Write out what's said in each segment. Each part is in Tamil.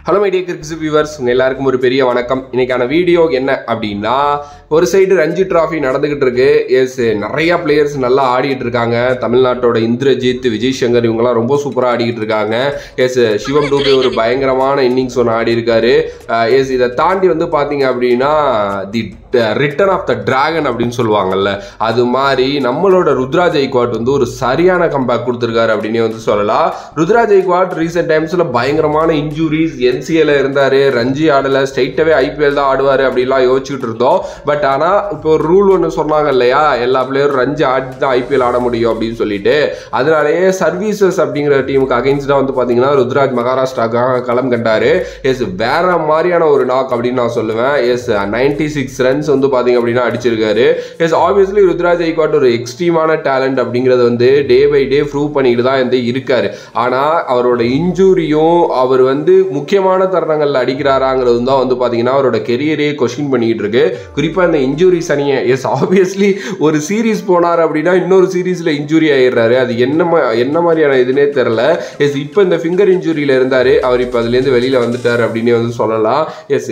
Hello my dear cricket viewers, உங்கள் எல்லாருக்கும் ஒரு பெரிய வணக்கம். இன்னைக்கான வீடியோ என்ன அப்படின்னா, ஒரு சைடு ரஞ்சி டிராஃபி நடந்துகிட்டு இருக்கு. நிறைய பிளேயர்ஸ் நல்லா ஆடிட்டு இருக்காங்க. தமிழ்நாட்டோட இந்திரஜித், விஜய் சங்கர் இவங்கெல்லாம் ரொம்ப சூப்பராக ஆடிக்கிட்டு இருக்காங்க. சிவம் டூபே ஒரு பயங்கரமான இன்னிங்ஸ் ஒன்று ஆடி இருக்காரு. இதை தாண்டி வந்து பார்த்தீங்க அப்படின்னா the return of the dragon அப்படின்னு சொல்லுவாங்கல்ல, அது மாதிரி நம்மளோட ருத்ராஜ் ஐக்வாட் வந்து ஒரு சரியான கம்பேக் கொடுத்துருக்காரு அப்படின்னு வந்து சொல்லலாம். ருத்ராஜ் ஐக்வாட் ரீசெண்ட் டைம்ஸில் பயங்கரமான இன்ஜூரிஸ், என்சிஏல இருந்தாரு, ரஞ்சி ஆடலை, ஸ்ட்ரைட்டாகவே ஐபிஎல் தான் ஆடுவார் அப்படிலாம் யோசிச்சுட்டு இருந்தோம். பட் ஆனால் இப்போ ஒரு ரூல் ஒன்று சொன்னாங்க இல்லையா, எல்லா பிளேயரும் ரஞ்சி ஆடி தான் ஐபிஎல் ஆட முடியும் அப்படின்னு சொல்லிட்டு, அதனாலேயே சர்வீசஸ் அப்படிங்கிற டீமுக்கு அகைன்ஸ்டாக வந்து பார்த்தீங்கன்னா ருத்ராஜ் மகாராஷ்டிராக்காக களம் கண்டாரு. வேற மாதிரியான ஒரு நாக் அப்படின்னு நான் சொல்லுவேன். 96 ரன்ஸ் வந்து பார்த்தீங்க அப்படின்னா அடிச்சிருக்காரு. ஆப்வியஸ்லி ருத்ராஜ் ஐக்வாட் ஒரு எக்ஸ்ட்ரீமான டேலண்ட் அப்படிங்கிறது வந்து டே பை டே ப்ரூவ் பண்ணிட்டு தான் வந்து இருக்காரு. ஆனால் அவரோட இன்ஜூரியும் அவர் வந்து முக்கியமான தருணங்களில் அடிக்கிறாராங்கிறது தான் வந்து பார்த்தீங்கன்னா அவரோட கெரியரே கொஸ்டின் பண்ணிக்கிட்டு இருக்கு. குறிப்பாக இந்த இன்ஜூரி சனியை ஆப்வியஸ்லி ஒரு சீரீஸ் போனார் அப்படின்னா இன்னொரு சீரீஸில் இன்ஜூரி ஆயிடுறாரு. அது என்ன மாதிரியான இதுனே தெரில. இப்போ இந்த ஃபிங்கர் இன்ஜூரியில் இருந்தார், அவர் இப்போ அதுலேருந்து வெளியில் வந்துட்டார் அப்படின்னு வந்து சொல்லலாம்.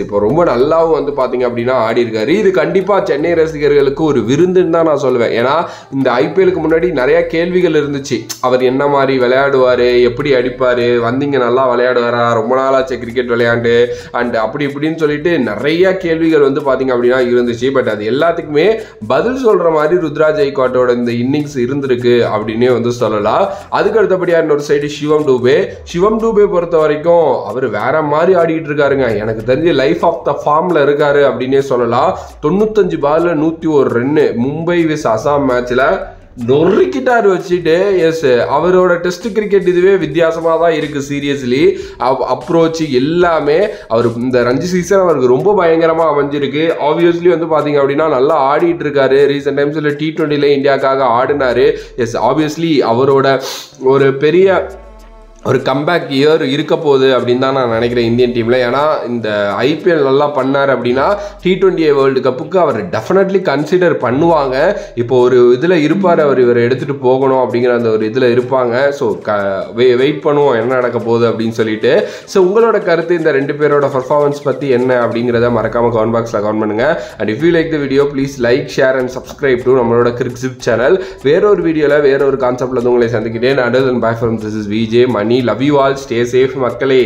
இப்போ ரொம்ப நல்லாவும் வந்து பார்த்தீங்க அப்படின்னா ஆடி இருக்காரு. இது கண்டிப்பாக சென்னை ரசிகர்களுக்கு ஒரு விருந்துன்னு தான் நான் சொல்லுவேன். ஏன்னா இந்த ஐபிஎலுக்கு முன்னாடி நிறைய கேள்விகள் இருந்துச்சு. அவர் என்ன மாதிரி விளையாடுவார், எப்படி அடிப்பார், வந்தீங்க நல்லா விளையாடுவாரா, ரொம்ப நாளாச்சு கிரிக்கெட் விளையாண்டு அண்ட் அப்படி இப்படின்னு சொல்லிட்டு நிறைய கேள்விகள் வந்து பார்த்தீங்க அப்படின்னா இருந்துச்சு. பட் அது எல்லாத்துக்குமே பதில் சொல்கிற மாதிரி ருத்ராஜ் ஐக்வாட்டோட இந்த இன்னிங்ஸ் இருந்திருக்கு அப்படின்னே வந்து சொல்லலாம். அதுக்கு அடுத்தபடியாக இன்னொரு சைடு சிவம் டூபே பொறுத்த வரைக்கும் அவர் வேற மாதிரி ஆடிட்டு இருக்காருங்க. எனக்கு தெரிஞ்சு லைஃப் ஆஃப் த ஃபார்ம்ல இருக்காரு அப்படின்னே சொல்லலாம். 95 பால்ல 101 ரன்னு மும்பை விஸ் அசாம் மேட்ச்ல நொறுக்கிட்டார் வச்சுட்டு. அவரோட டெஸ்ட் கிரிக்கெட் இதுவே வித்தியாசமாக தான் இருக்குது. சீரியஸ்லி அப்ரோச் எல்லாமே அவர் இந்த ரஞ்சி சீசன் அவருக்கு ரொம்ப பயங்கரமாக அமைஞ்சிருக்கு. ஆப்வியஸ்லி வந்து பார்த்தீங்க அப்படின்னா நல்லா ஆடிட்டு இருக்காரு. ரீசெண்ட் டைம்ஸில் T20 இந்தியாவுக்காக ஆடினாரு. ஆப்வியஸ்லி அவரோட ஒரு பெரிய ஒரு கம்பேக் இயர் இருக்க போகுது அப்படின்னு தான் நான் நினைக்கிறேன் இந்தியன் டீமில். ஏன்னா இந்த ஐபிஎல் நல்லா பண்ணார் அப்படின்னா T20 வேர்ல்டு கப்புக்கு அவர் டெஃபினெட்லி கன்சிடர் பண்ணுவாங்க. இப்போ ஒரு இதில் இருப்பார், அவர் இவரை எடுத்துகிட்டு போகணும் அப்படிங்கிற அந்த ஒரு இதில் இருப்பாங்க. ஸோ வெயிட் பண்ணுவோம் என்ன நடக்க போகுது அப்படின்னு சொல்லிட்டு. ஸோ உங்களோட கருத்து இந்த ரெண்டு பேரோட பர்ஃபார்மன்ஸ் பற்றி என்ன அப்படிங்கிறத மறக்காமல் கமெண்ட் பாக்ஸில் கமெண்ட் பண்ணுங்கள். And if you like the video please like, share and subscribe to நம்மளோட கிரிக்ஸிப் சேனல். வேறொரு வீடியோவில் வேறொரு கான்செப்டில் வந்து உங்களை சந்திக்கிறேன். Until then bye from this is VJ Mani. Love you all. Stay safe மக்களே.